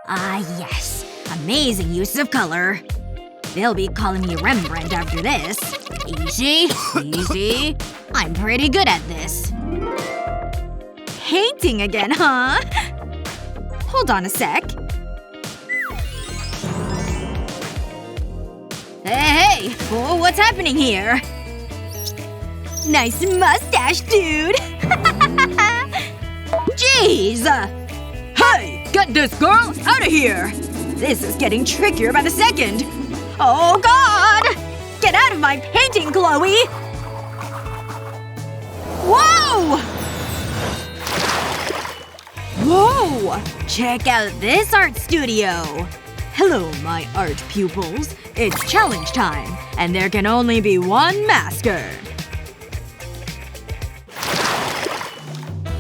Ah, yes. Amazing use of color. They'll be calling me Rembrandt after this. Easy. Easy. I'm pretty good at this. Painting again, huh? Hold on a sec. Hey! Oh, what's happening here? Nice mustache, dude! Jeez! Hey! Get this girl out of here! This is getting trickier by the second. Oh god! Get out of my painting, Chloe! Whoa! Whoa! Check out this art studio! Hello, my art pupils. It's challenge time, and there can only be one masker.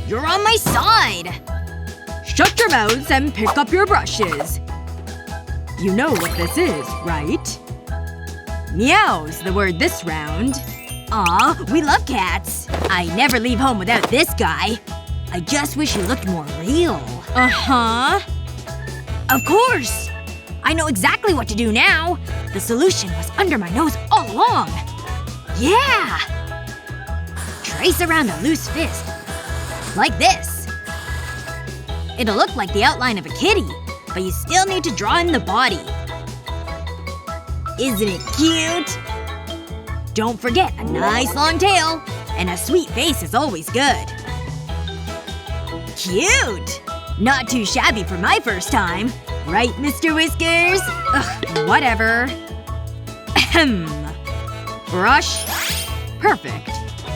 You're on my side! Shut your mouths and pick up your brushes. You know what this is, right? Meow's the word this round. Aw, we love cats. I never leave home without this guy. I just wish he looked more real. Uh-huh. Of course! I know exactly what to do now. The solution was under my nose all along. Yeah! Trace around a loose fist. Like this. It'll look like the outline of a kitty, but you still need to draw in the body. Isn't it cute? Don't forget a nice long tail. And a sweet face is always good. Cute! Not too shabby for my first time. Right, Mr. Whiskers? Ugh, whatever. Ahem. Brush. Perfect.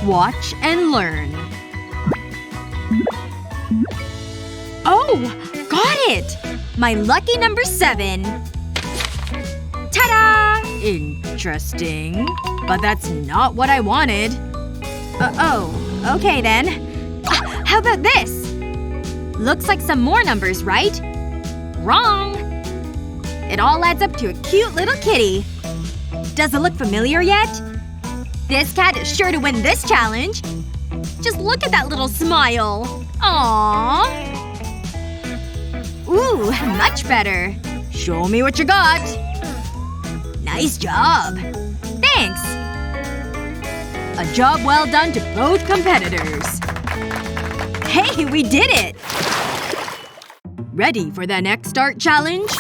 Watch and learn. Oh! Got it! My lucky number 7. Ta-da! Interesting. But that's not what I wanted. Oh. Okay then. How about this? Looks like some more numbers, right? Wrong! It all adds up to a cute little kitty. Does it look familiar yet? This cat is sure to win this challenge. Just look at that little smile. Aww. Ooh, much better. Show me what you got. Nice job. Thanks. A job well done to both competitors. Hey, we did it! Ready for the next art challenge?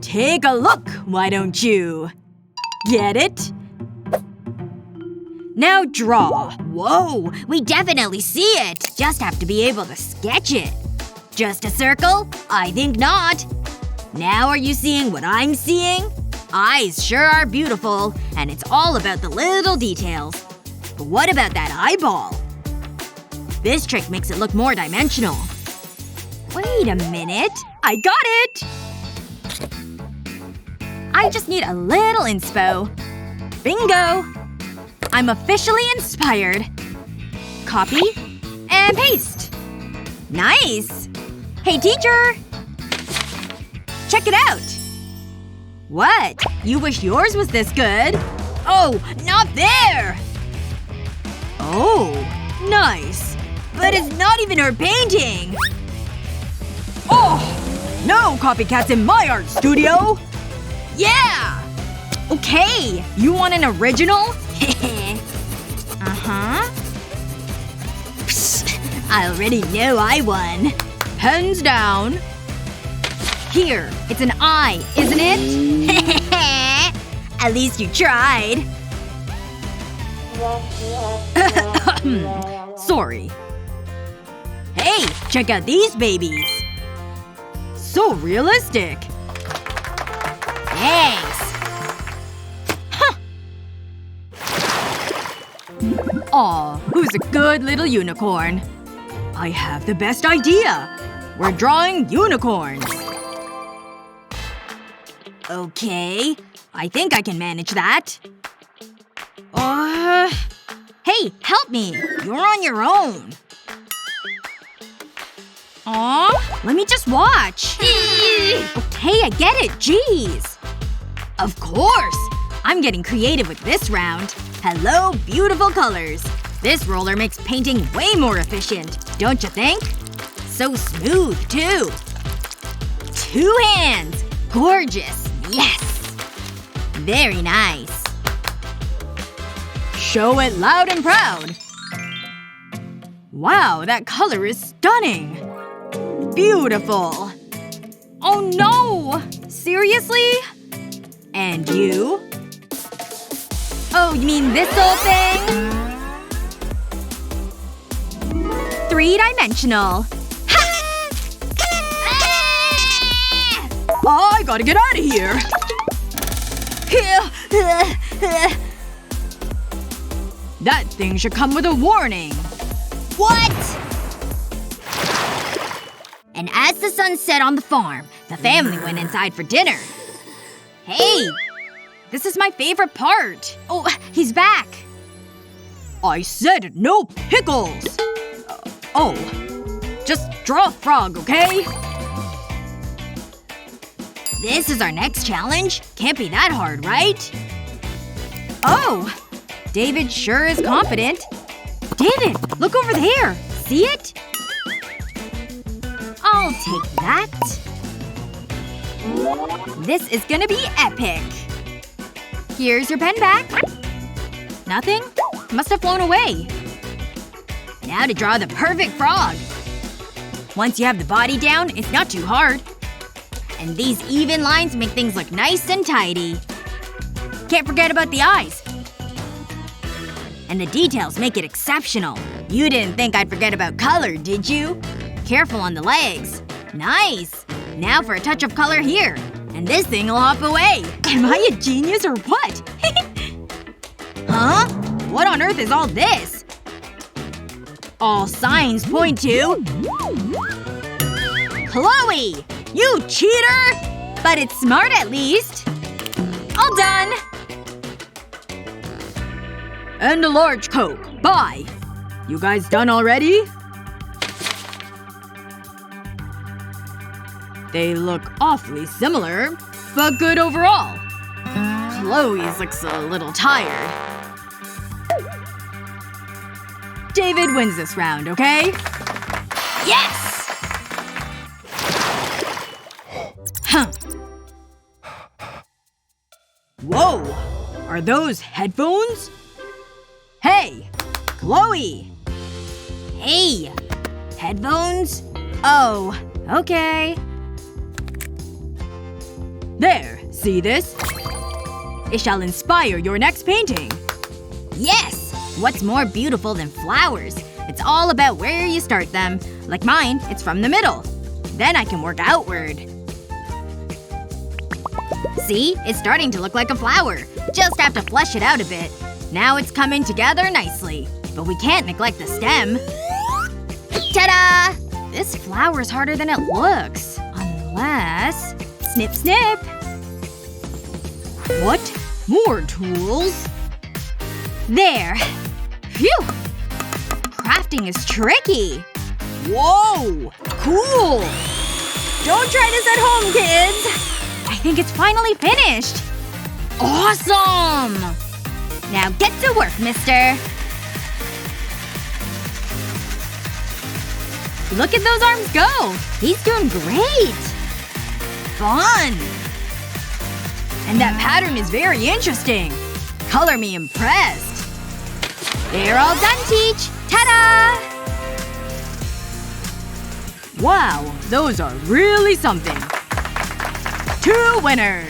Take a look, why don't you? Get it? Now draw. Whoa, we definitely see it. Just have to be able to sketch it. Just a circle? I think not. Now are you seeing what I'm seeing? Eyes sure are beautiful, and it's all about the little details. But what about that eyeball? This trick makes it look more dimensional. Wait a minute. I got it! I just need a little inspo. Bingo! I'm officially inspired. Copy. And paste. Nice! Hey, teacher! Check it out! What? You wish yours was this good? Oh, not there! Oh. Nice. But it's not even her painting! Oh! No copycats in my art studio! Yeah! Okay, you want an original? Uh-huh. Psst, I already know I won. Pens down. Here, it's an eye, isn't it? At least you tried. Sorry. Hey, check out these babies. So realistic. Thanks. Huh. Aw, who's a good little unicorn? I have the best idea. We're drawing unicorns. Okay. I think I can manage that. Hey, help me. You're on your own. Aw, let me just watch. Okay, I get it. Jeez. Of course. I'm getting creative with this round. Hello, beautiful colors. This roller makes painting way more efficient, don't you think? So smooth, too. 2 hands! Gorgeous! Yes! Very nice. Show it loud and proud. Wow, that color is stunning. Beautiful. Oh no! Seriously? And you? Oh, you mean this whole thing? 3-dimensional. I gotta get out of here! That thing should come with a warning. What? And as the sun set on the farm, the family went inside for dinner. Hey! This is my favorite part. Oh, he's back. I said no pickles! Oh. Just draw a frog, okay? This is our next challenge? Can't be that hard, right? Oh! David sure is confident. David, look over there! See it? I'll take that. This is gonna be epic. Here's your pen back. Nothing? Must have flown away. Now to draw the perfect frog. Once you have the body down, it's not too hard. And these even lines make things look nice and tidy. Can't forget about the eyes. And the details make it exceptional. You didn't think I'd forget about color, did you? Careful on the legs. Nice! Now for a touch of color here. And this thing'll hop away. Am I a genius or what? Huh? What on earth is all this? All signs point to… Chloe! You cheater! But it's smart at least. All done. And a large Coke. Bye. You guys done already? They look awfully similar, but good overall. Chloe's looks a little tired. David wins this round, okay? Yes! Huh. Whoa! Are those headphones? Hey! Chloe! Hey! Headphones? Oh. Okay. There. See this? It shall inspire your next painting. Yes! What's more beautiful than flowers? It's all about where you start them. Like mine, it's from the middle. Then I can work outward. See? It's starting to look like a flower. Just have to flesh it out a bit. Now it's coming together nicely. But we can't neglect the stem. Ta-da! This flower's harder than it looks. Unless… Snip snip! What? More tools? There. Phew! Crafting is tricky. Whoa! Cool! Don't try this at home, kids! I think it's finally finished. Awesome! Now get to work, mister. Look at those arms go! He's doing great! Fun! And that pattern is very interesting. Color me impressed. They're all done, Teach! Ta-da! Wow, those are really something. 2 winners!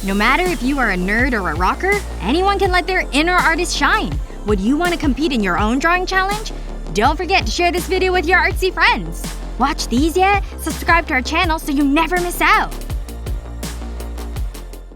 No matter if you are a nerd or a rocker, anyone can let their inner artist shine. Would you want to compete in your own drawing challenge? Don't forget to share this video with your artsy friends. Watch these yet? Subscribe to our channel so you never miss out.